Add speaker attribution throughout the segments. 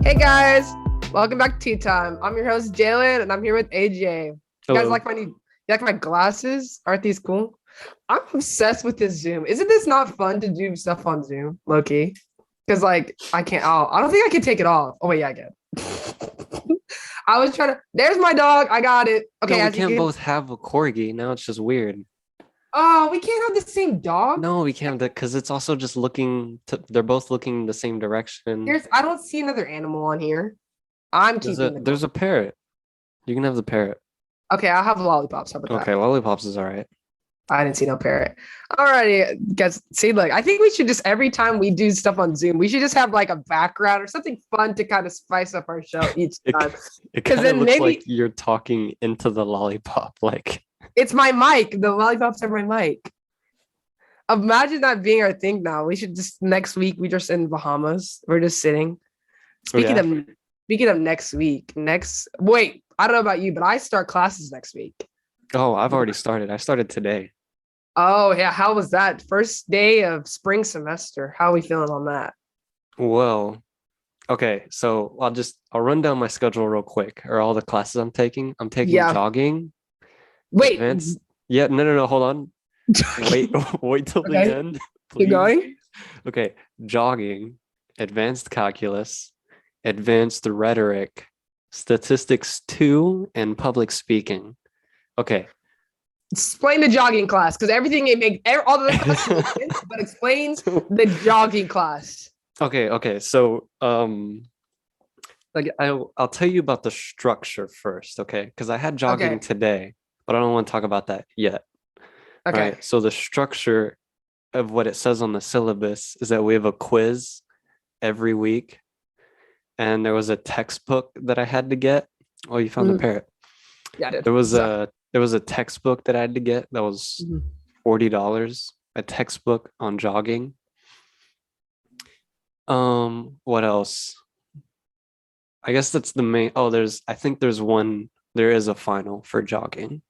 Speaker 1: Hey guys, welcome back to Tea Time. I'm your host Jaelyn, and I'm here with AJ. You guys
Speaker 2: Hello.
Speaker 1: like my glasses? Aren't these cool? I'm obsessed with this Zoom. Isn't this not fun to do stuff on Zoom, Loki? Because like I can't. Oh, I don't think I can take it off. Oh wait, yeah, I can. I was trying to. There's my dog. I got it.
Speaker 2: No,
Speaker 1: Okay,
Speaker 2: we
Speaker 1: as you
Speaker 2: can't
Speaker 1: can.
Speaker 2: both have a corgi. Now it's just weird.
Speaker 1: Oh, we can't have the same dog.
Speaker 2: No, we can't have that because it's also just they're both looking the same direction.
Speaker 1: I don't see another animal on here. I'm
Speaker 2: There's a
Speaker 1: keeping the dog.
Speaker 2: there's a parrot. You can have the parrot.
Speaker 1: Okay, I'll have lollipops. How about that?
Speaker 2: Okay, lollipops is all right.
Speaker 1: I didn't see no parrot. Alrighty, guys. See, look, I think we should just every time we do stuff on Zoom, we should just have like a background or something fun to kind of spice up our show each
Speaker 2: It
Speaker 1: time.
Speaker 2: it
Speaker 1: Because
Speaker 2: kind of
Speaker 1: then
Speaker 2: looks like
Speaker 1: maybe
Speaker 2: you're talking into the lollipop. Like,
Speaker 1: it's my mic. The lollipops are my mic. Imagine that being our thing now. We should just next week we just in Bahamas. We're just sitting.
Speaker 2: oh
Speaker 1: Speaking
Speaker 2: yeah.
Speaker 1: of speaking of next week, next wait, I don't know about you, but I start classes next week.
Speaker 2: Oh, I've already started. I started today.
Speaker 1: Oh yeah, how was that first day of spring semester? How are we feeling on that?
Speaker 2: Well, okay, so I'll run down my schedule real quick, or all the classes I'm taking. I'm taking
Speaker 1: Yeah.
Speaker 2: jogging,
Speaker 1: Wait.
Speaker 2: advanced. Yeah, no, hold on. Wait, wait till the
Speaker 1: Okay.
Speaker 2: end,
Speaker 1: Keep
Speaker 2: please.
Speaker 1: going.
Speaker 2: Okay, jogging, advanced calculus, advanced rhetoric, statistics 2, and public speaking. Okay.
Speaker 1: Explain the jogging class because everything it makes all the other classes make sense, but explain the jogging class.
Speaker 2: Okay. So like I'll tell you about the structure first, okay? Because I had jogging
Speaker 1: Okay.
Speaker 2: today, but I don't want to talk about that yet. All
Speaker 1: Okay.
Speaker 2: right. So the structure of what it says on the syllabus is that we have a quiz every week, and there was a textbook that I had to get. Oh, you found the
Speaker 1: Mhm.
Speaker 2: parrot.
Speaker 1: Yeah, I did.
Speaker 2: There was
Speaker 1: So,
Speaker 2: a textbook that I had to get that was
Speaker 1: mhm.
Speaker 2: $40. A textbook on jogging. What else? I guess that's the main. Oh, I think there is a final for jogging.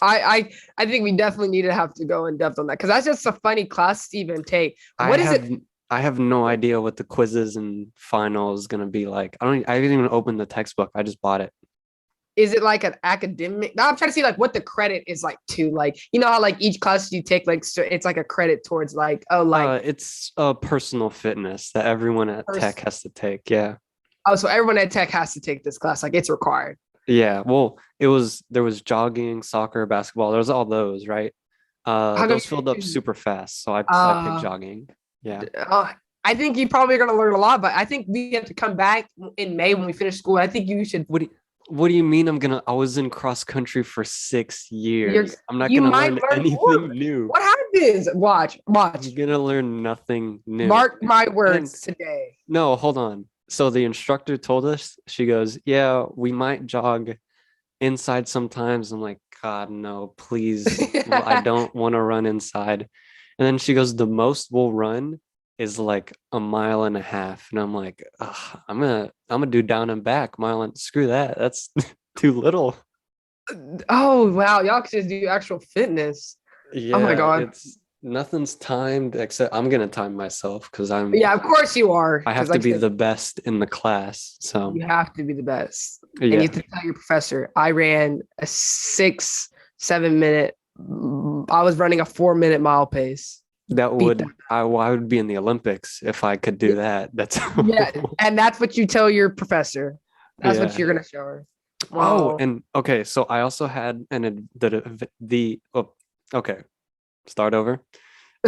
Speaker 1: I think we definitely need to have to go in depth on that because that's just a funny class to even take.
Speaker 2: I
Speaker 1: What is
Speaker 2: have
Speaker 1: it?
Speaker 2: I have no idea what the quizzes and final is gonna be like. I didn't even open the textbook. I just bought it.
Speaker 1: Is it like an academic? Now I'm trying to see like what the credit is like too. Like you know how like each class you take like so it's like a credit towards like oh like
Speaker 2: It's personal fitness that everyone at Tech
Speaker 1: first
Speaker 2: has to take. Yeah.
Speaker 1: oh so everyone at Tech has to take this class like it's required.
Speaker 2: Yeah. Well, there was jogging, soccer, basketball. There was all those, right?
Speaker 1: How come
Speaker 2: Those
Speaker 1: you
Speaker 2: filled
Speaker 1: didn't
Speaker 2: up
Speaker 1: choose?
Speaker 2: super fast, so I picked
Speaker 1: Uh,
Speaker 2: jogging. Yeah.
Speaker 1: I think you probably are gonna learn a lot, but I think we have to come back in May when we finish school. I think you should.
Speaker 2: What do you mean I was in cross country for
Speaker 1: You're
Speaker 2: 6 years. I'm not
Speaker 1: you
Speaker 2: gonna
Speaker 1: might
Speaker 2: learn
Speaker 1: learn
Speaker 2: anything
Speaker 1: more.
Speaker 2: new.
Speaker 1: What happens? Watch.
Speaker 2: I'm gonna learn nothing new.
Speaker 1: Mark my
Speaker 2: And
Speaker 1: words today.
Speaker 2: no, hold on. So the instructor told us, she goes, yeah, we might jog inside sometimes. I'm like, God, no, please. I don't want to run inside. And then she goes, the most we'll run is like a mile and a half. And I'm like, I'm gonna do down and back mile and screw that. That's too little.
Speaker 1: Oh wow, y'all can just do actual fitness. Oh my
Speaker 2: Yeah,
Speaker 1: god.
Speaker 2: it's nothing's timed except I'm gonna time myself because
Speaker 1: Yeah, of course you are.
Speaker 2: I
Speaker 1: Because
Speaker 2: have to
Speaker 1: like I
Speaker 2: be
Speaker 1: said,
Speaker 2: the best in the class. So
Speaker 1: you have to be the best. And you
Speaker 2: yeah,
Speaker 1: have to tell your professor, I ran a 6, 7 minute. I was running a 4 minute mile pace.
Speaker 2: that
Speaker 1: Beat that.
Speaker 2: would I would be in the Olympics if I could do that. That's
Speaker 1: Yeah, and that's what you tell your professor. That's what
Speaker 2: yeah.
Speaker 1: you're gonna show her.
Speaker 2: Oh,
Speaker 1: Wow.
Speaker 2: and okay, so I also had the oh, okay, start over.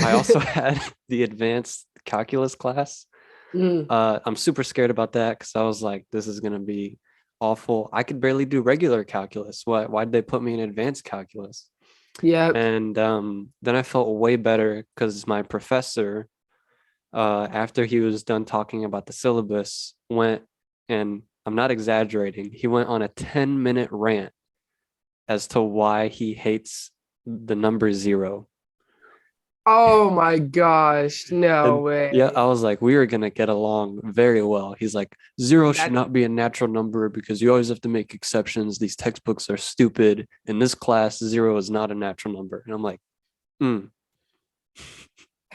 Speaker 2: I also had the advanced calculus class.
Speaker 1: Mm,
Speaker 2: I'm super scared about that because I was like, this is gonna be awful. I could barely do regular calculus. Why'd they put me in advanced calculus?
Speaker 1: yep.
Speaker 2: And then I felt way better because my professor, after he was done talking about the syllabus, went, and I'm not exaggerating, he went on a 10-minute rant as to why he hates the number zero.
Speaker 1: Oh my gosh. No
Speaker 2: And yeah,
Speaker 1: way.
Speaker 2: I was like, we are gonna get along very well. He's like, zero should
Speaker 1: That
Speaker 2: not be a natural number because you always have to make exceptions. These textbooks are stupid. In this class, zero is not a natural number. And I'm like, hmm.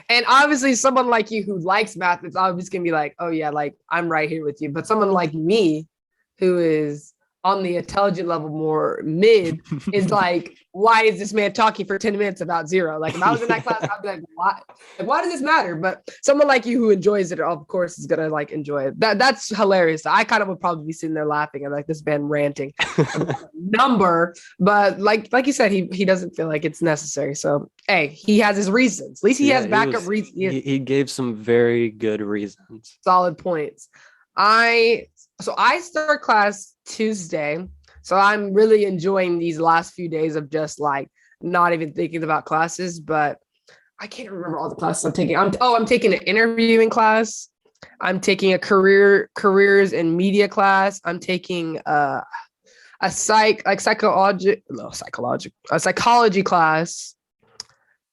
Speaker 1: And obviously, someone like you who likes math, it's obviously gonna be like, oh yeah, like I'm right here with you. But someone like me, who is on the intelligent level more mid, is like, why is this man talking for 10 minutes about zero? Like if I was in that class,
Speaker 2: Yeah.
Speaker 1: I'd be like, why? Like, why does this matter? But someone like you who enjoys it, of course, is gonna like enjoy it. That's hilarious. I kind of would probably be sitting there laughing at like this man ranting about a number, but like you said, he doesn't feel like it's necessary. So hey, he has his reasons. At least he
Speaker 2: Yeah,
Speaker 1: has backup reasons. He has
Speaker 2: he gave some very good reasons.
Speaker 1: solid points. I I start class Tuesday, so I'm really enjoying these last few days of just like not even thinking about classes. But I can't remember all the classes I'm taking. I'm taking an interviewing class. I'm taking a careers and media class. I'm taking a psychology class.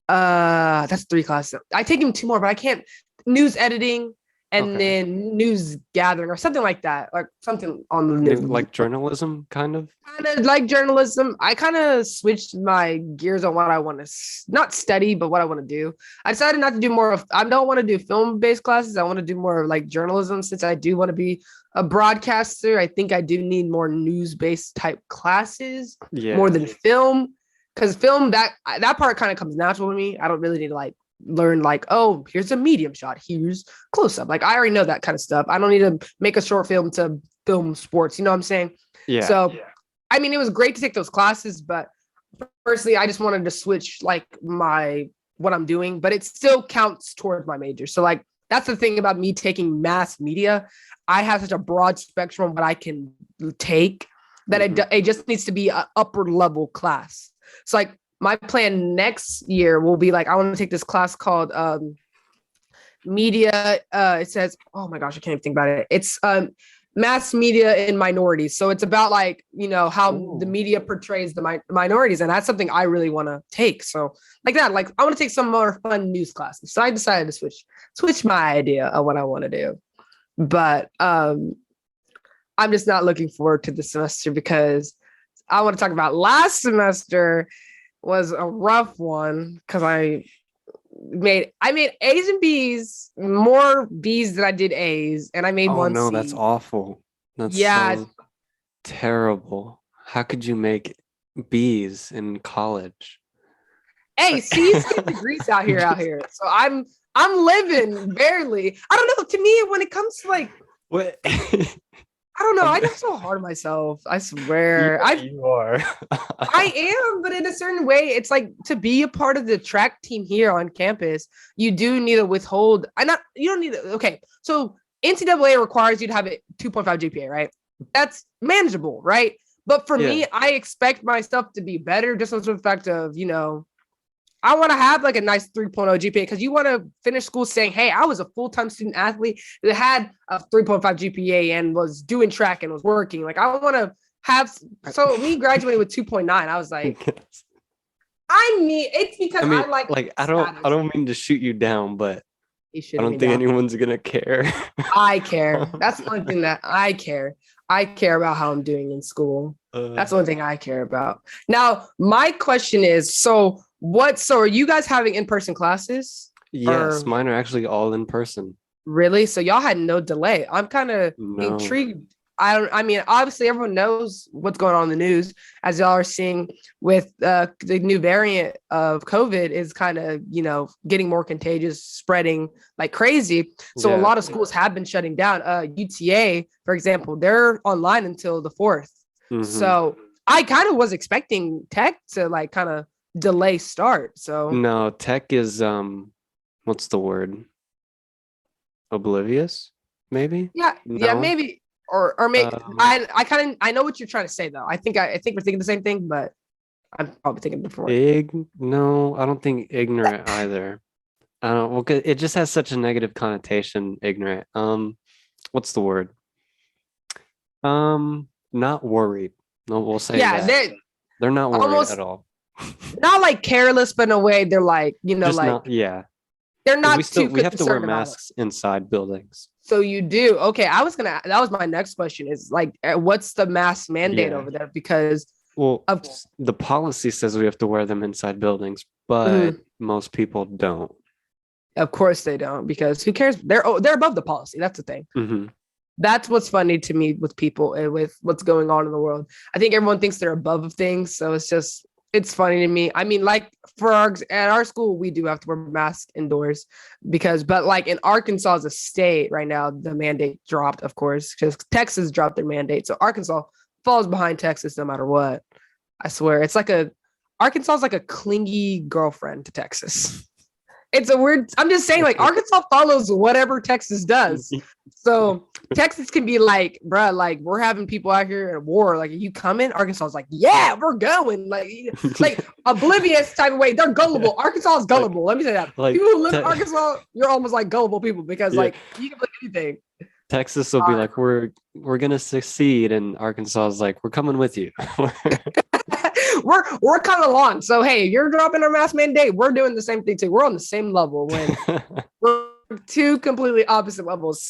Speaker 1: That's three classes. I take him two more, but I can't. News editing and
Speaker 2: Okay.
Speaker 1: then news gathering or something like that, like something on the news.
Speaker 2: Like journalism, kind of.
Speaker 1: Kind of like journalism. I kind of switched my gears on what I want to not study, but what I want to do. I decided not to do more of. I don't want to do film-based classes. I want to do more of like journalism since I do want to be a broadcaster. I think I do need more news-based type classes more
Speaker 2: Yeah.
Speaker 1: than film, because film that part kind of comes natural to me. I don't really need to like learn like, oh, here's a medium shot, here's close up. Like I already know that kind of stuff. I don't need to make a short film to film sports. You know what I'm saying?
Speaker 2: Yeah.
Speaker 1: So I mean, it was great to take those classes, but personally, I just wanted to switch like my what I'm doing, but it still counts towards my major. So like that's the thing about me taking mass media. I have such a broad spectrum of what I can take that it just needs to be an upper level class. So like my plan next year will be like I want to take this class called media. It says, oh my gosh, I can't even think about it. It's mass media in minorities. So it's about like, you know, how the
Speaker 2: Ooh.
Speaker 1: media portrays the minorities. And that's something I really want to take. So like that, like I want to take some more fun news classes. So I decided to switch my idea of what I want to do. But I'm just not looking forward to the semester because I want to talk about last semester was a rough one because I made A's and B's, more B's than I did A's, and I made
Speaker 2: Oh
Speaker 1: one
Speaker 2: no, that's
Speaker 1: C.
Speaker 2: awful. That's
Speaker 1: Yeah.
Speaker 2: so terrible. How could you make B's in college?
Speaker 1: Hey, C's get degrees out here. So I'm living barely. I don't know. To me, when it comes to like,
Speaker 2: What?
Speaker 1: I don't know. I get so hard on myself. I swear.
Speaker 2: You are.
Speaker 1: I am, but in a certain way, it's like to be a part of the track team here on campus, you do need to withhold. You don't need to. Okay. So NCAA requires you to have a 2.5 GPA, right? That's manageable, right? But for
Speaker 2: Yeah.
Speaker 1: me, I expect myself to be better just as a fact of, you know, I want to have like a nice 3.0 GPA because you want to finish school saying, hey, I was a full-time student athlete that had a 3.5 GPA and was doing track and was working. Like I want to have, so me graduating with 2.9, I was like, I mean, it's because
Speaker 2: I mean,
Speaker 1: I like
Speaker 2: I
Speaker 1: status.
Speaker 2: don't mean to shoot you down, but
Speaker 1: He
Speaker 2: I
Speaker 1: shouldn't
Speaker 2: don't
Speaker 1: be
Speaker 2: think
Speaker 1: down.
Speaker 2: anyone's gonna care.
Speaker 1: I care. That's the only thing that I care. I care about how I'm doing in school. That's the only thing I care about. Now, my question is, so are you guys having in-person classes?
Speaker 2: Yes,
Speaker 1: Or
Speaker 2: mine are actually all in person.
Speaker 1: really? So y'all had no delay. I'm kind of
Speaker 2: No.
Speaker 1: intrigued. I mean, obviously everyone knows what's going on in the news as y'all are seeing with the new variant of COVID is kind of, you know, getting more contagious, spreading like crazy. So a
Speaker 2: Yeah.
Speaker 1: lot of schools have been shutting down. UTA, for example, they're online until the 4th.
Speaker 2: Mhm.
Speaker 1: So I kind of was expecting tech to like kind of delay start. So
Speaker 2: No, tech is what's the word? Oblivious, maybe?
Speaker 1: yeah,
Speaker 2: No.
Speaker 1: maybe or maybe
Speaker 2: Um,
Speaker 1: I know what you're trying to say though. I think we're thinking the same thing, but I'm probably thinking different.
Speaker 2: no, I don't think ignorant either. I don't well, 'cause it just has such a negative connotation, ignorant. What's the word? Not worried. No, we'll say
Speaker 1: Yeah,
Speaker 2: that. They're not worried
Speaker 1: almost
Speaker 2: at all.
Speaker 1: not like careless, but in a way they're like, you know,
Speaker 2: Just
Speaker 1: like
Speaker 2: not, yeah.
Speaker 1: they're
Speaker 2: 'Cause
Speaker 1: not too
Speaker 2: we have to wear
Speaker 1: concerned about it.
Speaker 2: masks inside buildings.
Speaker 1: So you do. Okay, that was my next question is like what's the mask mandate
Speaker 2: Yeah.
Speaker 1: over there? Because
Speaker 2: Well,
Speaker 1: of
Speaker 2: the policy says we have to wear them inside buildings, but
Speaker 1: Mhm.
Speaker 2: most people don't.
Speaker 1: Of course they don't, because who cares? They're above the policy. That's the thing.
Speaker 2: Hmm.
Speaker 1: That's what's funny to me with people and with what's going on in the world. I think everyone thinks they're above things, so it's funny to me. I mean, like for at our school, we do have to wear masks indoors but like in Arkansas as a state right now, the mandate dropped, of course, because Texas dropped their mandate, so Arkansas falls behind Texas no matter what. I swear, Arkansas is like a clingy girlfriend to Texas. It's a weird. I'm just saying, like Arkansas follows whatever Texas does. So Texas can be like, bruh, like we're having people out here at war. Like, are you coming? Arkansas is like, yeah, we're going. Like oblivious type of way. They're gullible. Arkansas is gullible. Let me say that.
Speaker 2: Like
Speaker 1: People who live in Arkansas, you're almost like gullible people because
Speaker 2: Yeah.
Speaker 1: like you can believe anything.
Speaker 2: Texas will be like, we're gonna succeed, and Arkansas is like, we're coming with you.
Speaker 1: We're coming along. So hey, you're dropping our mask mandate. We're doing the same thing too. We're on the same level when we're two completely opposite levels.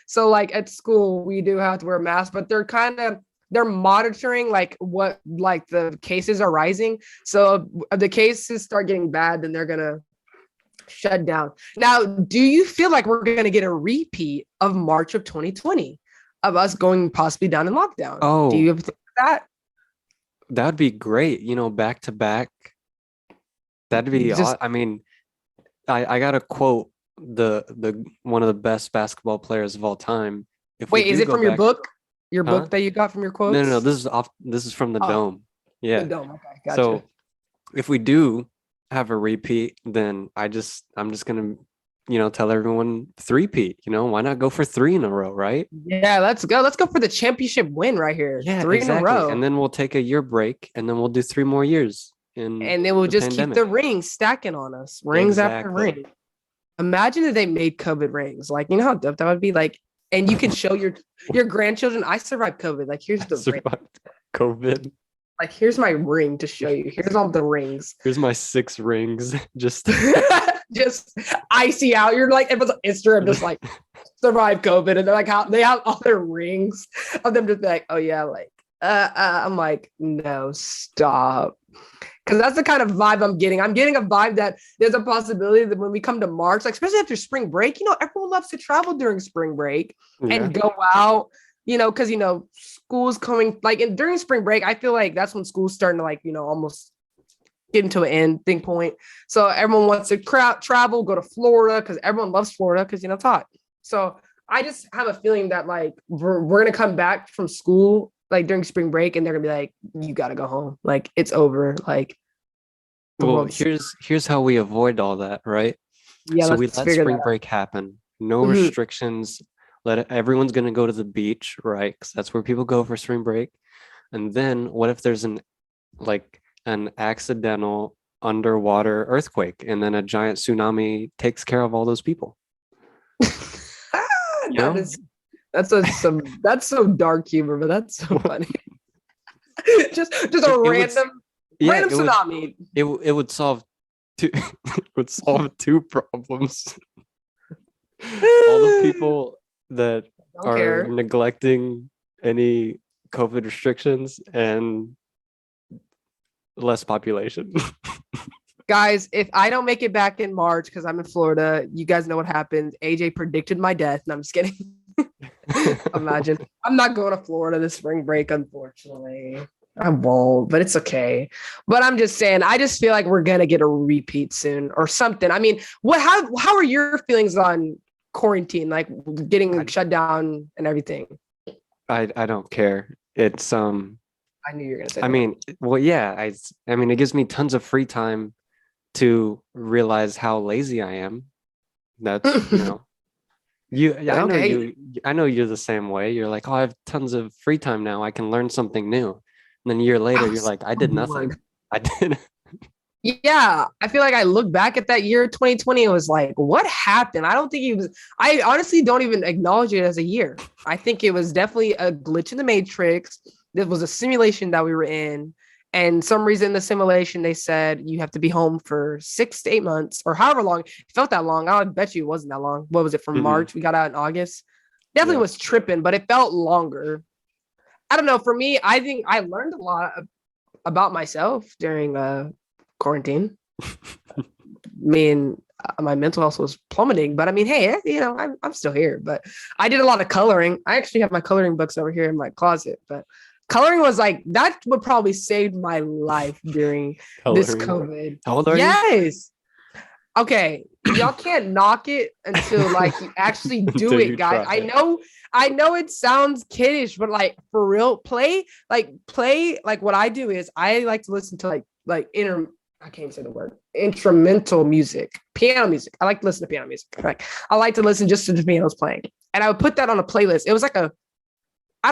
Speaker 1: So like at school we do have to wear masks, but they're monitoring like what like the cases are rising. So if the cases start getting bad, then they're gonna shut down. Now, do you feel like we're gonna get a repeat of March of 2020 of us going possibly down in lockdown? Do you
Speaker 2: Oh,
Speaker 1: ever think of that?
Speaker 2: that'd be great. Back to back. That'd be.
Speaker 1: Just
Speaker 2: I mean, I gotta quote the one of the best basketball players of all time. If we
Speaker 1: wait, is
Speaker 2: do
Speaker 1: it
Speaker 2: go
Speaker 1: from your
Speaker 2: back,
Speaker 1: book? Your
Speaker 2: huh?
Speaker 1: book that you got from your
Speaker 2: No, no, no.
Speaker 1: quotes?
Speaker 2: This is off. This is from the
Speaker 1: Oh,
Speaker 2: dome.
Speaker 1: the
Speaker 2: Yeah.
Speaker 1: dome. Okay, gotcha.
Speaker 2: So if we do have a repeat, then I'm just gonna, tell everyone three-peat. Why not go for three in a row, right?
Speaker 1: Yeah, let's go. Let's go for the championship win right here.
Speaker 2: Yeah,
Speaker 1: Three in a
Speaker 2: exactly.
Speaker 1: row.
Speaker 2: And then we'll take a year break, and then we'll do 3 more years in
Speaker 1: And then we'll
Speaker 2: the
Speaker 1: just keep the
Speaker 2: pandemic.
Speaker 1: rings stacking on us. Rings after
Speaker 2: Exactly.
Speaker 1: ring. Imagine if they made COVID rings. Like, you know how dope that would be? Like, and you can show your grandchildren, I survived COVID. Like, here's
Speaker 2: I
Speaker 1: the ring.
Speaker 2: survived COVID.
Speaker 1: Like, here's my ring to show you. Here's all the rings.
Speaker 2: Here's my 6 rings. Just
Speaker 1: Just icy out. You're like, it was Instagram, just like survive COVID. And they're like, how they have all their rings of them just be like, oh yeah, like, I'm like, no, stop. Because that's the kind of vibe I'm getting. I'm getting a vibe that there's a possibility that when we come to March, like especially after spring break, everyone loves to travel during spring break
Speaker 2: yeah.
Speaker 1: and go out, because school's coming like during spring break. I feel like that's when school's starting to like, almost get into an ending point. So everyone wants to travel, go to Florida because everyone loves Florida because it's hot. So I just have a feeling that like we're gonna come back from school like during spring break and they're gonna be like, you gotta go home. Like it's over. Like the
Speaker 2: Well,
Speaker 1: world's
Speaker 2: here's how we avoid all that, right?
Speaker 1: yeah,
Speaker 2: So we
Speaker 1: let's
Speaker 2: let
Speaker 1: figure
Speaker 2: spring
Speaker 1: that
Speaker 2: break happen. No
Speaker 1: out. Mhm.
Speaker 2: restrictions. Everyone's gonna go to the beach, right? Because that's where people go for spring break. And then what if there's an accidental underwater earthquake, and then a giant tsunami takes care of all those people? You
Speaker 1: That
Speaker 2: know?
Speaker 1: is that's so dark humor, but that's so funny. just a
Speaker 2: It would,
Speaker 1: random
Speaker 2: yeah,
Speaker 1: random tsunami.
Speaker 2: it would solve two it would solve two problems. All the people that
Speaker 1: Don't
Speaker 2: are
Speaker 1: care.
Speaker 2: neglecting any COVID restrictions and less population.
Speaker 1: Guys, if I don't make it back in March because I'm in Florida, you guys know what happened. AJ predicted my death. And I'm just kidding. Imagine. I'm not going to Florida this spring break, unfortunately. I won't, but it's okay. But I'm just saying, I just feel like we're gonna get a repeat soon or something. I mean, how are your feelings on quarantine, like getting shut down and everything?
Speaker 2: I don't care. It's
Speaker 1: I knew you were gonna say
Speaker 2: I
Speaker 1: that.
Speaker 2: mean, well, yeah, I mean, it gives me tons of free time to realize how lazy I am. That's,
Speaker 1: Okay.
Speaker 2: I know you're the same way. You're like, oh, I have tons of free time now. I can learn something new. And then a year later,
Speaker 1: I'm
Speaker 2: you're
Speaker 1: so
Speaker 2: like, I did nothing.
Speaker 1: bored.
Speaker 2: I did.
Speaker 1: Yeah, I feel like I look back at that year 2020 and was like, what happened? I don't think it was, I honestly don't even acknowledge it as a year. I think it was definitely a glitch in the matrix. This was a simulation that we were in. And some reason in the simulation, they said you have to be home for 6 to 8 months or however long. It felt that long. I bet you it wasn't that long. What was it from
Speaker 2: Mhm.
Speaker 1: March? We got out in August. Definitely
Speaker 2: Yeah.
Speaker 1: was tripping, but it felt longer. I don't know. For me, I think I learned a lot about myself during quarantine. I mean, my mental health was plummeting. But I mean, hey, I'm still here. But I did a lot of coloring. I actually have my coloring books over here in my closet. But coloring was like that would probably save my life during this
Speaker 2: Coloring.
Speaker 1: COVID.
Speaker 2: How old are you?
Speaker 1: Yes. Okay, y'all can't knock it until like you actually do
Speaker 2: Until
Speaker 1: it,
Speaker 2: you
Speaker 1: guys.
Speaker 2: try it.
Speaker 1: I know it sounds kiddish, but like for real, play like what I do is I like to listen to like inter I can't say the word instrumental music, piano music. I like to listen to piano music. Like I like to listen just to the pianos playing, and I would put that on a playlist. It was like I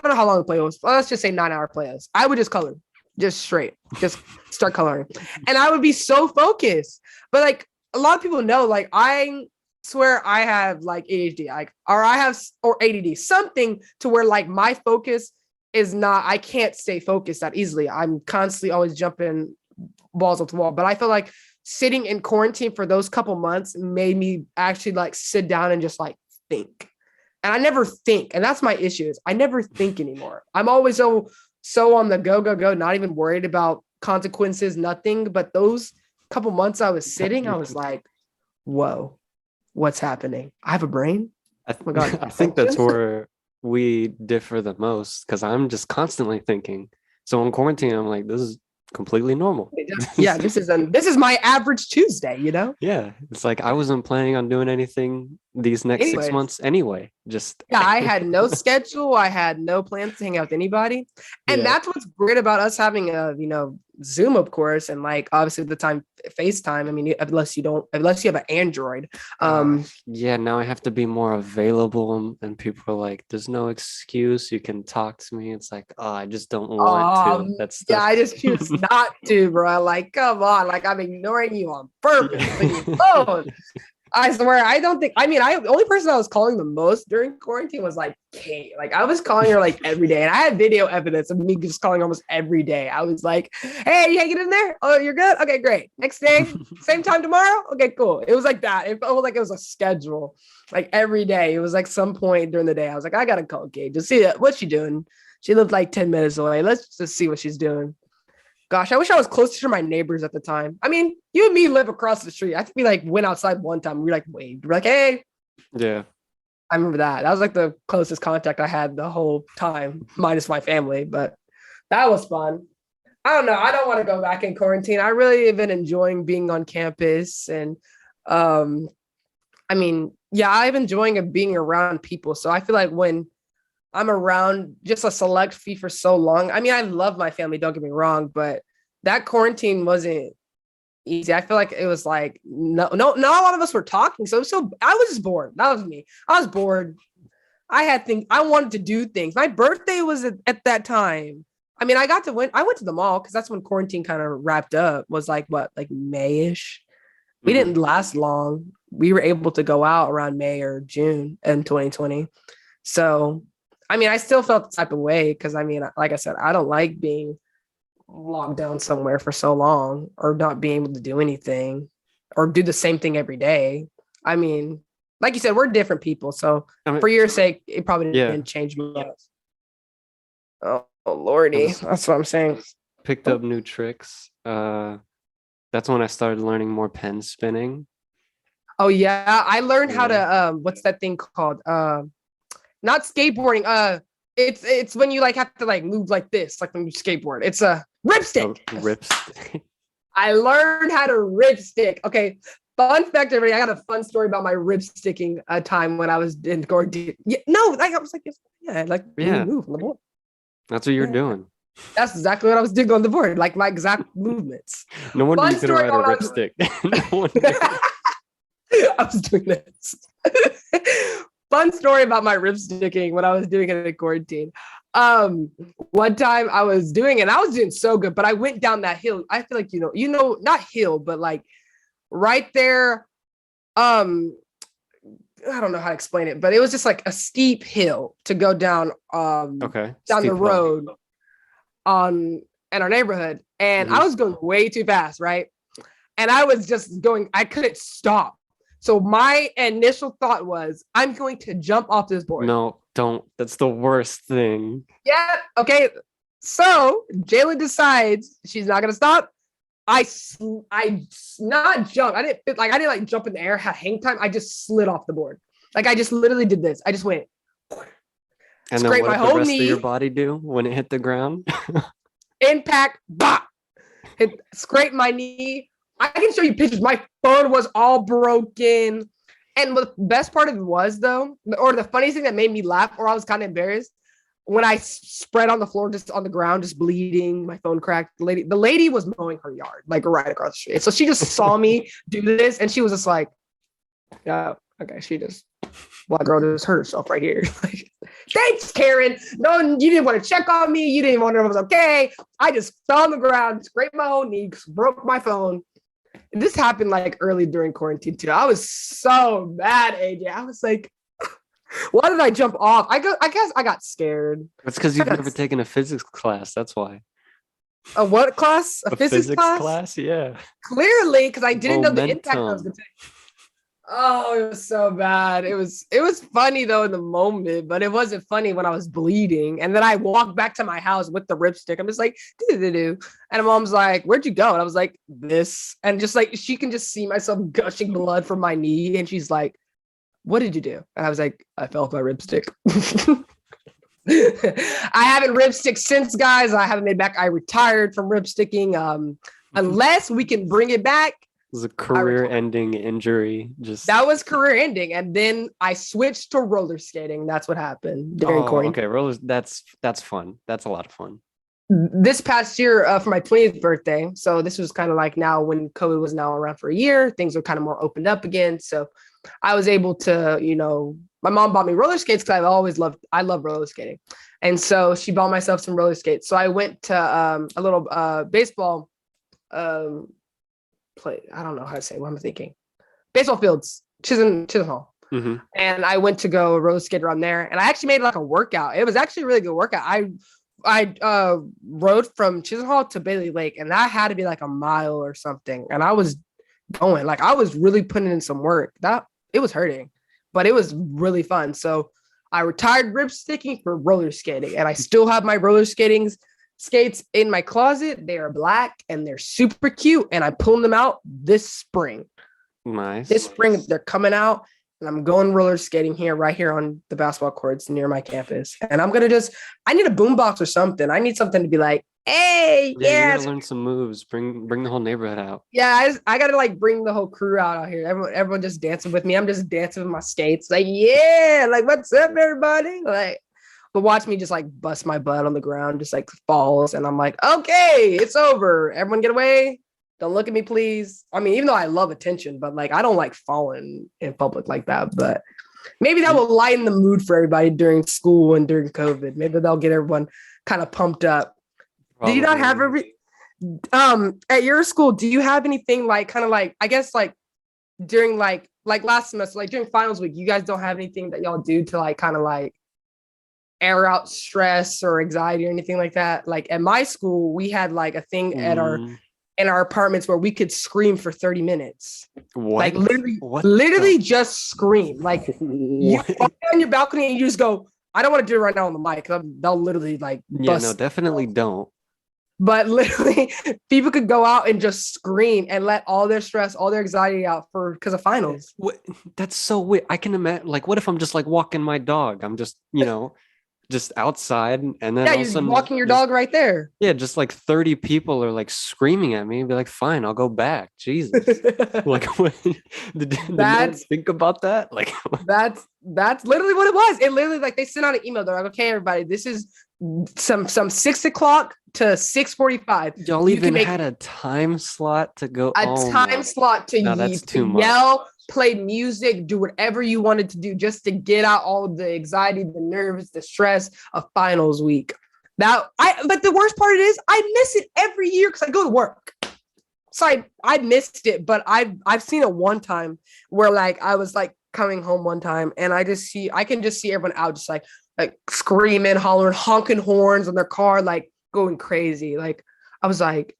Speaker 1: don't know how long the playlist was. Let's just say 9-hour playlist. I would just color, just straight, just start coloring, and I would be so focused. But like a lot of people know, like I swear I have like ADHD, or ADD, something to where like my focus is not. I can't stay focused that easily. I'm constantly always jumping balls off the wall. But I feel like sitting in quarantine for those couple months made me actually like sit down and just like think. And I never think, and that's my issue is I never think anymore. I'm always so on the go, not even worried about consequences, nothing. But those couple months I was sitting, I was like, whoa, what's happening? I have a brain.
Speaker 2: I,
Speaker 1: Oh my God.
Speaker 2: I think that's where we differ the most because I'm just constantly thinking. So in quarantine, I'm like, this is completely normal.
Speaker 1: Yeah, this is my average Tuesday, you know?
Speaker 2: Yeah, it's like I wasn't planning on doing anything these next 6
Speaker 1: Anyways.
Speaker 2: months anyway. Just
Speaker 1: Yeah, I had no schedule. I had no plans to hang out with anybody. And
Speaker 2: Yeah.
Speaker 1: that's what's great about us having a, Zoom, of course, and like obviously the time FaceTime. I mean, unless you have an Android.
Speaker 2: Yeah, now I have to be more available and people are like, there's no excuse. You can talk to me. It's like, oh, I just don't want to. That's
Speaker 1: yeah, I just choose not to, bro. Like, come on, like I'm ignoring you on purpose. Oh, I swear, I don't think. I mean, the only person I was calling the most during quarantine was like Kate. Like, I was calling her like every day, and I had video evidence of me just calling almost every day. I was like, "Hey, you hanging in there? Oh, you're good. Okay, great. Next day, same time tomorrow. Okay, cool." It was like that. It felt like it was a schedule. Like every day, it was like some point during the day. I was like, "I gotta call Kate to see what she doing." She lived like 10 minutes away. Let's just see what she's doing. Gosh, I wish I was closer to my neighbors at the time. I mean, you and me live across the street. I think we like went outside one time. We were like, waved. We're like, hey.
Speaker 2: Yeah.
Speaker 1: I remember that. That was like the closest contact I had the whole time, minus my family. But that was fun. I don't know. I don't want to go back in quarantine. I really have been enjoying being on campus. And I mean, yeah, I've enjoying being around people. So I feel like when I'm around just a select few for so long. I mean, I love my family, don't get me wrong, but that quarantine wasn't easy. I feel like it was like no, not a lot of us were talking. So I was just bored. That was me. I was bored. I had things I wanted to do things. My birthday was at that time. I mean, I went to the mall because that's when quarantine kind of wrapped up, was like what, like May-ish. We
Speaker 2: Mhm.
Speaker 1: didn't last long. We were able to go out around May or June in 2020. So I mean, I still felt the type of way because I mean, like I said, I don't like being locked down somewhere for so long or not being able to do anything or do the same thing every day. I mean, like you said, we're different people. So
Speaker 2: I mean,
Speaker 1: for your sake, it probably
Speaker 2: yeah.
Speaker 1: didn't change much. Oh, Lordy. That's what I'm saying.
Speaker 2: Picked up new tricks. That's when I started learning more pen spinning.
Speaker 1: Oh yeah. I learned how
Speaker 2: Yeah.
Speaker 1: to what's that thing called? Not skateboarding. It's when you like have to like move like this, like when you skateboard. It's a ripstick.
Speaker 2: Rips.
Speaker 1: I learned how to ripstick. Okay, fun fact, everybody. I got a fun story about my ripsticking time when I was in quarantine. Yeah, no, like I was like, yeah, like
Speaker 2: Yeah.
Speaker 1: move on the board.
Speaker 2: That's what you're doing.
Speaker 1: That's exactly what I was doing on the board, like my exact movements.
Speaker 2: No wonder
Speaker 1: Fun
Speaker 2: you could
Speaker 1: story
Speaker 2: ride a
Speaker 1: about when
Speaker 2: ripstick. No wonder.
Speaker 1: I was doing this. Fun story about my ripsticking when I was doing it in quarantine. One time I was doing it and I was doing so good, but I went down that hill. I feel like, not hill, but like right there. I don't know how to explain it, but it was just like a steep hill to go down,
Speaker 2: Okay.
Speaker 1: down
Speaker 2: Steep
Speaker 1: the
Speaker 2: hill.
Speaker 1: road in our neighborhood. And I was going way too fast, right? And I was just going, I couldn't stop. So my initial thought was, I'm going to jump off this board.
Speaker 2: No, don't. That's the worst thing.
Speaker 1: Yeah. Okay. So Jaelyn decides she's not going to stop. not jump. I didn't like jump in the air, had hang time. I just slid off the board. Like I just literally did this. I just went,
Speaker 2: And then
Speaker 1: scraped
Speaker 2: what
Speaker 1: my
Speaker 2: did the
Speaker 1: whole
Speaker 2: rest of your
Speaker 1: knee,
Speaker 2: body do when it hit the ground?
Speaker 1: impact, bop, scraped my knee. I can show you pictures. My phone was all broken. And the best part of it was though, or the funniest thing that made me laugh, or I was kind of embarrassed, when I spread on the floor, just on the ground, just bleeding, my phone cracked. The lady was mowing her yard, like right across the street. So she just saw me do this, and she was just like, "Yeah, okay." She just, black girl just hurt herself right here. Like, thanks, Karen. No, you didn't want to check on me. You didn't want to know if it was okay. I just fell on the ground, scraped my whole knee, broke my phone. This happened like early during quarantine too. I was so mad, AJ. I was like, why did I jump off? I guess I got scared.
Speaker 2: That's because you've never taken a physics class. That's why.
Speaker 1: A what class? A physics
Speaker 2: class? Yeah.
Speaker 1: Clearly, because I didn't know the impact I was
Speaker 2: Momentum.
Speaker 1: gonna take. Oh, it was so bad. It was funny though in the moment, but it wasn't funny when I was bleeding. And then I walked back to my house with the ripstick. I'm just like, do. And mom's like, "Where'd you go?" And I was like, "This." And just like she can just see myself gushing blood from my knee. And she's like, "What did you do?" And I was like, "I fell off my ripstick." I haven't ripstick since, guys. I haven't made back. I retired from ripsticking. Unless we can bring it back.
Speaker 2: It was a career-ending injury. Just
Speaker 1: That was career ending, and then I switched to roller skating. That's what happened during quarantine.
Speaker 2: okay, rollers. That's fun. That's a lot of fun.
Speaker 1: This past year, for my 20th birthday, so this was kind of like now when COVID was now around for a year, things were kind of more opened up again. So I was able to, my mom bought me roller skates because I love roller skating, and so she bought myself some roller skates. So I went to a little baseball play. I don't know how to say what I'm thinking. Baseball fields, Chisholm.
Speaker 2: Mm-hmm.
Speaker 1: And I went to go roller skate around there, and I actually made like a workout. It was actually a really good workout. I rode from Chisholm to Bailey Lake, and that had to be like a mile or something. And I was going, like, I was really putting in some work. That it was hurting, but it was really fun. So I retired rip sticking for roller skating, and I still have my roller skates in my closet. They are black and they're super cute, and I'm pulling them out this spring.
Speaker 2: Nice.
Speaker 1: This spring they're coming out, and I'm going roller skating right here on the basketball courts near my campus. And I'm gonna I need a boombox or something. I need something to be like, hey,
Speaker 2: Yeah, you gotta learn some moves. Bring the whole neighborhood out.
Speaker 1: Yeah, I gotta like bring the whole crew out here. Everyone just dancing with me. I'm just dancing with my skates. Like, yeah, like what's up, everybody? Like, but watch me just like bust my butt on the ground, just like falls, and I'm like, okay, it's over. Everyone get away. Don't look at me, please. I mean, even though I love attention, but like I don't like falling in public like that. But maybe that will lighten the mood for everybody during school and during COVID. Maybe they'll get everyone kind of pumped up.
Speaker 2: Probably.
Speaker 1: Did you not have at your school, do you have anything like kind of like, I guess like during like last semester, like during finals week, you guys don't have anything that y'all do to like kind of like air out stress or anxiety or anything like that? Like at my school, we had like a thing at in our apartments where we could scream for 30 minutes.
Speaker 2: What?
Speaker 1: Like literally just scream. Like you walk on your balcony and you just go, I don't want to do it right now on the mic. They'll literally like bust.
Speaker 2: Yeah, no, definitely don't.
Speaker 1: But literally, people could go out and just scream and let all their stress, all their anxiety out because of finals.
Speaker 2: What? That's so weird. I can imagine. Like, what if I'm just like walking my dog? I'm just, just outside, and then all of a
Speaker 1: you're
Speaker 2: sudden,
Speaker 1: walking your dog right there.
Speaker 2: Yeah, just like 30 people are like screaming at me. Be like, fine, I'll go back. Jesus, like, what, did no one think about that? Like,
Speaker 1: that's literally what it was. It literally like they sent out an email. They're like, okay, everybody, this is some 6 o'clock to 6:45.
Speaker 2: Y'all even had a time slot to go.
Speaker 1: Slot to,
Speaker 2: that's too
Speaker 1: yell,
Speaker 2: much.
Speaker 1: play music, do whatever you wanted to do just to get out all the anxiety, the nerves, the stress of finals week. But the worst part is I miss it every year because I go to work. So I missed it, but I've seen it one time where like I was like coming home one time and I can just see everyone out just like screaming, hollering, honking horns on their car, like going crazy. Like I was like,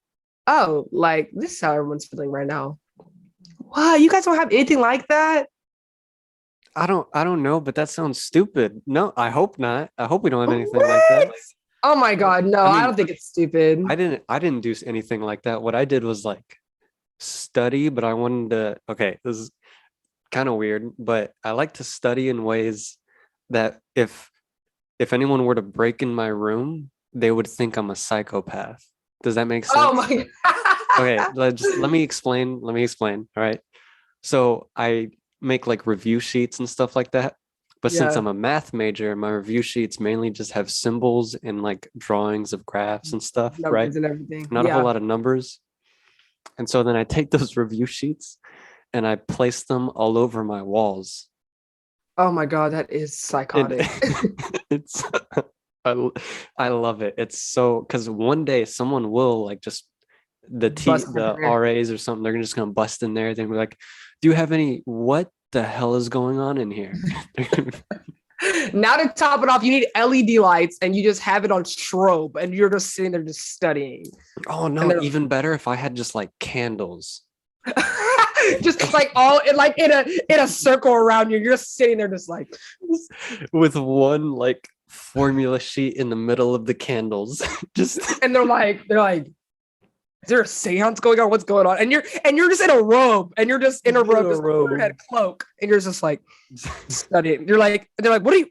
Speaker 1: oh, like this is how everyone's feeling right now. Wow, you guys don't have anything like that?
Speaker 2: I don't know, but that sounds stupid. No, I hope not. I hope we don't have anything like that.
Speaker 1: Oh my God, no,
Speaker 2: I
Speaker 1: I
Speaker 2: mean,
Speaker 1: don't think it's stupid.
Speaker 2: I didn't do anything like that. What I did was like study, but I wanted to, okay, this is kind of weird, but I like to study in ways that if anyone were to break in my room, they would think I'm a psychopath. Does that make
Speaker 1: Oh
Speaker 2: sense?
Speaker 1: my
Speaker 2: Okay,
Speaker 1: God.
Speaker 2: let me explain. Let me explain. All right. So I make like review sheets and stuff like that. But since
Speaker 1: Yeah,
Speaker 2: I'm a math major, my review sheets mainly just have symbols and like drawings of graphs and stuff, right?
Speaker 1: numbers and everything.
Speaker 2: Not a whole
Speaker 1: Yeah.
Speaker 2: lot of numbers. And so then I take those review sheets and I place them all over my walls.
Speaker 1: Oh my God, that is
Speaker 2: It
Speaker 1: psychotic.
Speaker 2: it's I, I love it. It's so because one day someone will like just
Speaker 1: Bust in
Speaker 2: the
Speaker 1: there.
Speaker 2: RAs or something, they're just gonna bust in there. They're gonna be like, do you have any what the hell is going on in here?
Speaker 1: Now to top it off, you need LED lights and you just have it on strobe and you're just sitting there just studying.
Speaker 2: Oh
Speaker 1: And
Speaker 2: no,
Speaker 1: they're
Speaker 2: even better if I had just like candles.
Speaker 1: just like all in like in a circle around you. You're just sitting there just like
Speaker 2: With one like formula sheet in the middle of the candles. Just
Speaker 1: and they're like, is there a seance going on? What's going on? And you're just in a robe and you're just in a robe, just overhead cloak, and you're just like studying. You're like, they're like, what are you?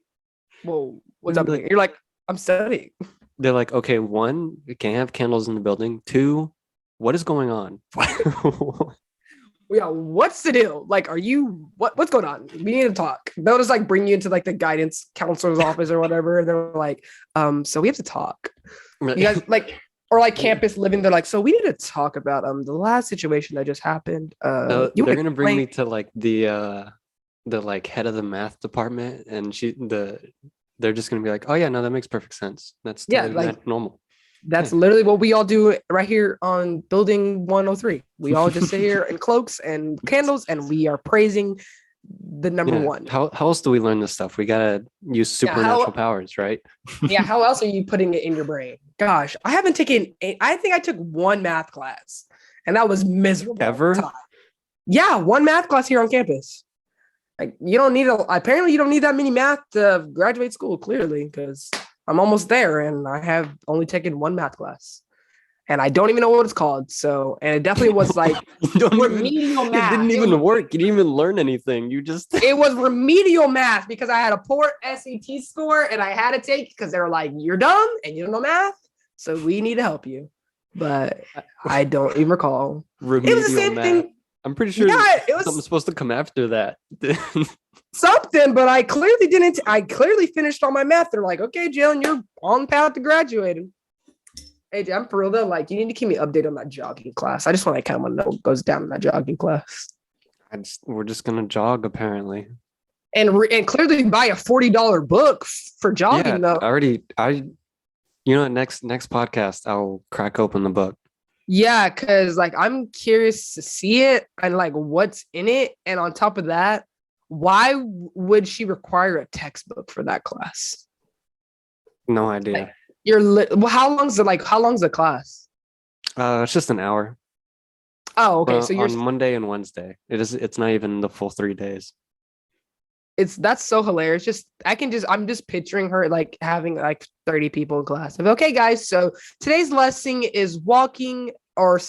Speaker 1: Whoa, what's
Speaker 2: They're
Speaker 1: happening?
Speaker 2: like,
Speaker 1: You're like, I'm studying.
Speaker 2: they're like, okay, one, we can't have candles in the building. Two, what is going on?
Speaker 1: Yeah, what's the deal? Like, are you what's going on? We need to talk. They'll just like bring you into like the guidance counselor's office or whatever. And they're like, so we have to talk. You guys like or like campus living, they're like, so we need to talk about the last situation that just happened.
Speaker 2: No,
Speaker 1: You
Speaker 2: they're
Speaker 1: want to
Speaker 2: gonna bring me
Speaker 1: explain?
Speaker 2: to like the like head of the math department, and they're just gonna be like, oh yeah, no, that makes perfect sense. That's
Speaker 1: Yeah,
Speaker 2: totally
Speaker 1: like
Speaker 2: normal.
Speaker 1: that's
Speaker 2: Yeah.
Speaker 1: literally what we all do right here on building 103. We all just sit here in cloaks and candles and we are praising the number
Speaker 2: Yeah.
Speaker 1: one.
Speaker 2: How else do we learn this stuff? We gotta use
Speaker 1: Yeah,
Speaker 2: supernatural powers, right?
Speaker 1: yeah, how else are you putting it in your brain? Gosh, I haven't taken I think I took one math class and that was miserable
Speaker 2: Ever?
Speaker 1: time. Yeah, one math class here on campus. Like you don't need apparently you don't need that many math to graduate school, clearly, because I'm almost there and I have only taken one math class. And I don't even know what it's called. So, and it definitely was like
Speaker 2: You don't even.
Speaker 1: remedial
Speaker 2: It
Speaker 1: math.
Speaker 2: didn't even work. You didn't even learn anything. You just.
Speaker 1: It was remedial math because I had a poor SAT score and I had to take because they were like, you're dumb and you don't know math. So we need to help you. But I don't even recall. It was the
Speaker 2: Remedial
Speaker 1: same
Speaker 2: math.
Speaker 1: thing.
Speaker 2: I'm pretty sure
Speaker 1: Yeah, it
Speaker 2: something's
Speaker 1: was
Speaker 2: supposed to come after that.
Speaker 1: something, but I clearly didn't. I clearly finished all my math. They're like, okay, Jaelyn, you're on path to graduating. Hey, I'm for real though. Like, you need to keep me updated on that jogging class. I just want to kind of know what goes down in that jogging class.
Speaker 2: We're just gonna jog apparently.
Speaker 1: And clearly buy a $40 book for
Speaker 2: Yeah,
Speaker 1: jogging though.
Speaker 2: you know, next podcast I'll crack open the book.
Speaker 1: Yeah, because like I'm curious to see it and like what's in it. And on top of that, why would she require a textbook for that class?
Speaker 2: No idea.
Speaker 1: Like, well, how long's the class?
Speaker 2: It's just an hour.
Speaker 1: Oh, okay. So you're
Speaker 2: on Monday and Wednesday. It's not even the full 3 days.
Speaker 1: that's so hilarious. I'm just picturing her like having like 30 people in class. Okay, guys, so today's lesson is walking or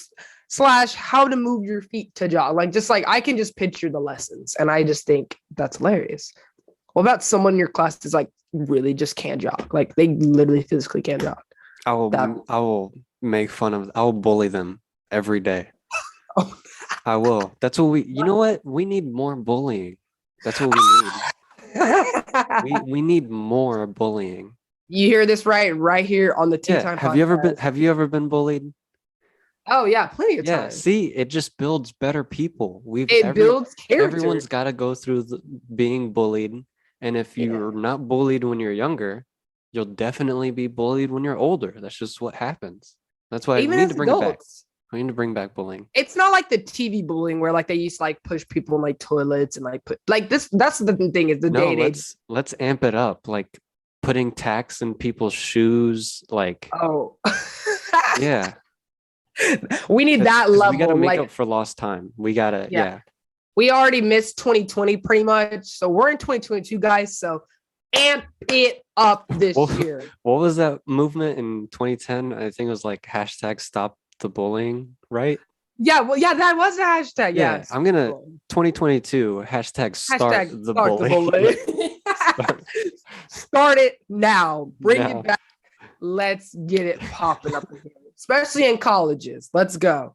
Speaker 1: slash how to move your feet to jog. Like just like I can just picture the lessons and I just think that's hilarious. What about someone in your class that's like really just can't jog? Like they literally physically can't jog.
Speaker 2: I will make fun of. I will bully them every day.
Speaker 1: Oh.
Speaker 2: I will. That's what you know what? We need more bullying. That's what we need. We need more bullying.
Speaker 1: You hear this right here on the Tea
Speaker 2: Yeah.
Speaker 1: Time
Speaker 2: Have
Speaker 1: podcast.
Speaker 2: you ever been bullied?
Speaker 1: Oh yeah, plenty of
Speaker 2: Yeah.
Speaker 1: times.
Speaker 2: See, it just builds better people.
Speaker 1: It builds character.
Speaker 2: Everyone's got to go through being bullied, and if you're not bullied when you're younger, you'll definitely be bullied when you're older. That's just what happens. That's why
Speaker 1: Even
Speaker 2: we need
Speaker 1: as
Speaker 2: to bring it back.
Speaker 1: adults.
Speaker 2: We need to bring back bullying.
Speaker 1: It's not like the TV bullying where like they used to like push people in like toilets and like put like this. That's the thing is the day and age.
Speaker 2: Let's amp it up. Like putting tacks in people's shoes. Like
Speaker 1: Oh,
Speaker 2: yeah,
Speaker 1: we need that
Speaker 2: 'cause
Speaker 1: level.
Speaker 2: we got to make
Speaker 1: like
Speaker 2: up for lost time. We gotta
Speaker 1: yeah, we already missed 2020 pretty much, so we're in 2022, guys. So amp it up this
Speaker 2: Well,
Speaker 1: year.
Speaker 2: what was that movement in 2010? I think it was like hashtag stop the bullying, right?
Speaker 1: Yeah, well, yeah, that was a hashtag.
Speaker 2: Yeah,
Speaker 1: Yes.
Speaker 2: I'm gonna 2022 hashtag start
Speaker 1: Hashtag
Speaker 2: the
Speaker 1: start the
Speaker 2: bullying.
Speaker 1: bully.
Speaker 2: Start
Speaker 1: Start it now. Bring it
Speaker 2: now.
Speaker 1: back. Let's get it popping up again, especially in colleges. Let's go.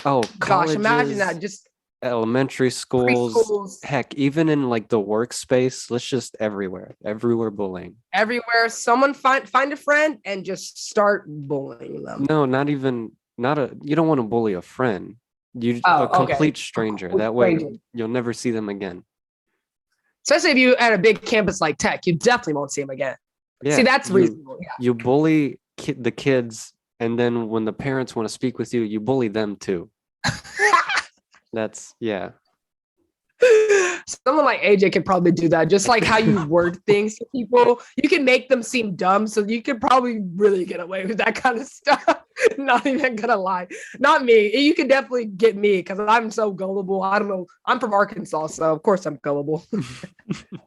Speaker 2: Oh,
Speaker 1: Gosh, imagine
Speaker 2: colleges,
Speaker 1: that. Just
Speaker 2: elementary schools,
Speaker 1: preschools
Speaker 2: heck, even in like the workspace, let's just everywhere bullying.
Speaker 1: everywhere. Someone find a friend and just start bullying them.
Speaker 2: No, not even not a you don't want to bully a friend. You a
Speaker 1: Oh, okay.
Speaker 2: complete stranger. That way
Speaker 1: Stranger.
Speaker 2: you'll never see them again.
Speaker 1: Especially if you at a big campus like Tech, you definitely won't see them again. See,
Speaker 2: Yeah,
Speaker 1: that's reasonable.
Speaker 2: you bully the kids, and then when the parents want to speak with you, you bully them too. That's yeah.
Speaker 1: Someone like AJ could probably do that. Just like how you word things to people, you can make them seem dumb. So you could probably really get away with that kind of stuff. Not even gonna lie. Not me. You can definitely get me because I'm so gullible. I don't know. I'm from Arkansas, so of course I'm gullible.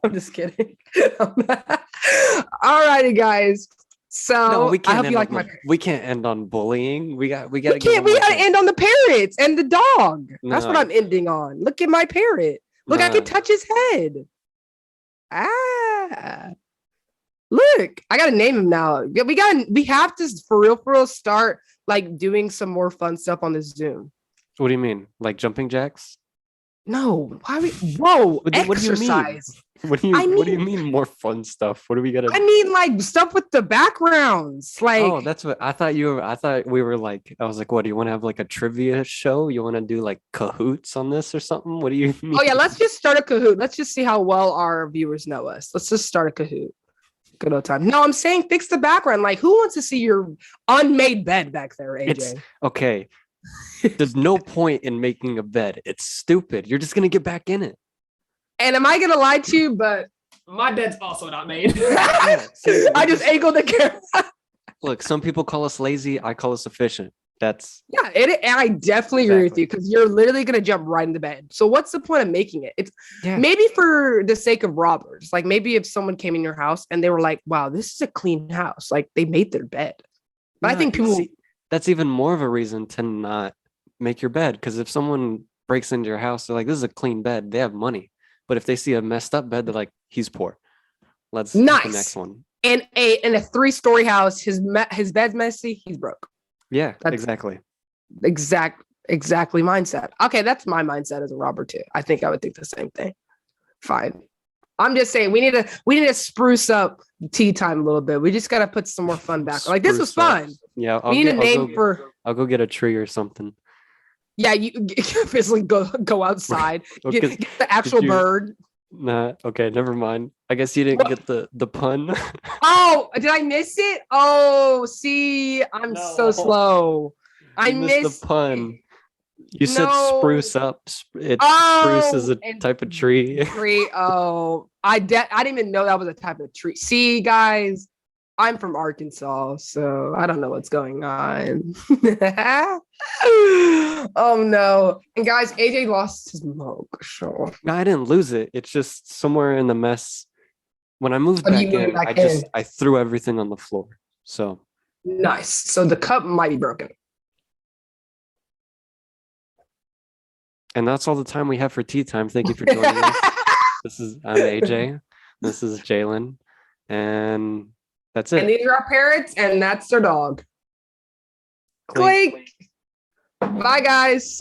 Speaker 1: I'm just kidding. All righty, guys. So
Speaker 2: No, we
Speaker 1: I
Speaker 2: can't
Speaker 1: hope
Speaker 2: end
Speaker 1: you like
Speaker 2: on
Speaker 1: my.
Speaker 2: we can't end on bullying. We gotta
Speaker 1: We
Speaker 2: give
Speaker 1: can't.
Speaker 2: them
Speaker 1: We
Speaker 2: like
Speaker 1: gotta end on the parrots and the dog. That's what
Speaker 2: no,
Speaker 1: I'm ending on. Look at my parrot. Look, I can
Speaker 2: no.
Speaker 1: touch his head. Ah, look, I gotta name him now. We have to for real start like doing some more fun stuff on this Zoom.
Speaker 2: What do you mean? Like jumping jacks?
Speaker 1: No, why we whoa,
Speaker 2: What do you mean?
Speaker 1: exercise.
Speaker 2: What do you mean more fun stuff? What do we gotta
Speaker 1: I mean like stuff with the backgrounds.
Speaker 2: Oh,
Speaker 1: Like,
Speaker 2: that's what I thought I thought we were like I was like, what do you want to have like a trivia show? You want to do like cahoots on this or something? What do you mean?
Speaker 1: oh yeah, let's just start a Kahoot. Let's just see how well our viewers know us. Let's just start a Kahoot. Good old time. No, I'm saying fix the background. Like, who wants to see your unmade bed back there, AJ?
Speaker 2: It's okay. There's no point in making a bed. It's stupid. You're just gonna get back in it.
Speaker 1: And am I gonna lie to you? But my bed's also not made.
Speaker 2: Yeah, see,
Speaker 1: I just angled the camera.
Speaker 2: look, some people call us lazy. I call us efficient. That's
Speaker 1: Yeah, and I definitely agree with
Speaker 2: Exactly.
Speaker 1: you because you're literally gonna jump right in the bed. So what's the point of making it? It's
Speaker 2: yeah.
Speaker 1: maybe for the sake of robbers. Like maybe if someone came in your house and they were like, "Wow, this is a clean house," like they made their bed. But I
Speaker 2: No,
Speaker 1: think people.
Speaker 2: see, that's even more of a reason to not make your bed. Because if someone breaks into your house, they're like, "This is a clean bed." They have money. But if they see a messed up bed, they're like, "He's poor. Let's hit the next
Speaker 1: Nice.
Speaker 2: one."
Speaker 1: In a 3-story house, his bed's messy. He's broke.
Speaker 2: Yeah,
Speaker 1: That's-
Speaker 2: exactly.
Speaker 1: Exactly mindset. Okay, that's my mindset as a robber too. I think I would think the same thing. Fine. I'm just saying we need to spruce up tea time a little bit. We just gotta put some more fun back. Like this was
Speaker 2: Spruce up.
Speaker 1: fun.
Speaker 2: Yeah,
Speaker 1: We need a name for.
Speaker 2: I'll go get a tree or something.
Speaker 1: Yeah, you basically go outside.
Speaker 2: Well,
Speaker 1: Get,
Speaker 2: 'cause
Speaker 1: get the actual
Speaker 2: you-
Speaker 1: bird.
Speaker 2: Nah, okay, never mind. I guess you didn't get the pun.
Speaker 1: Oh, did I miss it? Oh, see, I'm so
Speaker 2: No.
Speaker 1: slow. I
Speaker 2: You missed
Speaker 1: missed
Speaker 2: the pun. You said
Speaker 1: No.
Speaker 2: spruce up. Spruce is a
Speaker 1: and
Speaker 2: type of tree.
Speaker 1: tree. Oh, I didn't even know that was a type of tree. See, guys, I'm from Arkansas, so I don't know what's going on. Oh no! And guys, AJ lost his mug. So
Speaker 2: No, I didn't lose it. It's just somewhere in the mess. When I moved
Speaker 1: Oh, you
Speaker 2: back
Speaker 1: moved
Speaker 2: in,
Speaker 1: back in.
Speaker 2: I threw everything on the floor. So
Speaker 1: nice. So the cup might be broken.
Speaker 2: and that's all the time we have for tea time. Thank you for joining us. I'm AJ. This is Jaelyn. And that's
Speaker 1: And
Speaker 2: it.
Speaker 1: these are our parrots, and that's their dog. Clink. Bye, guys.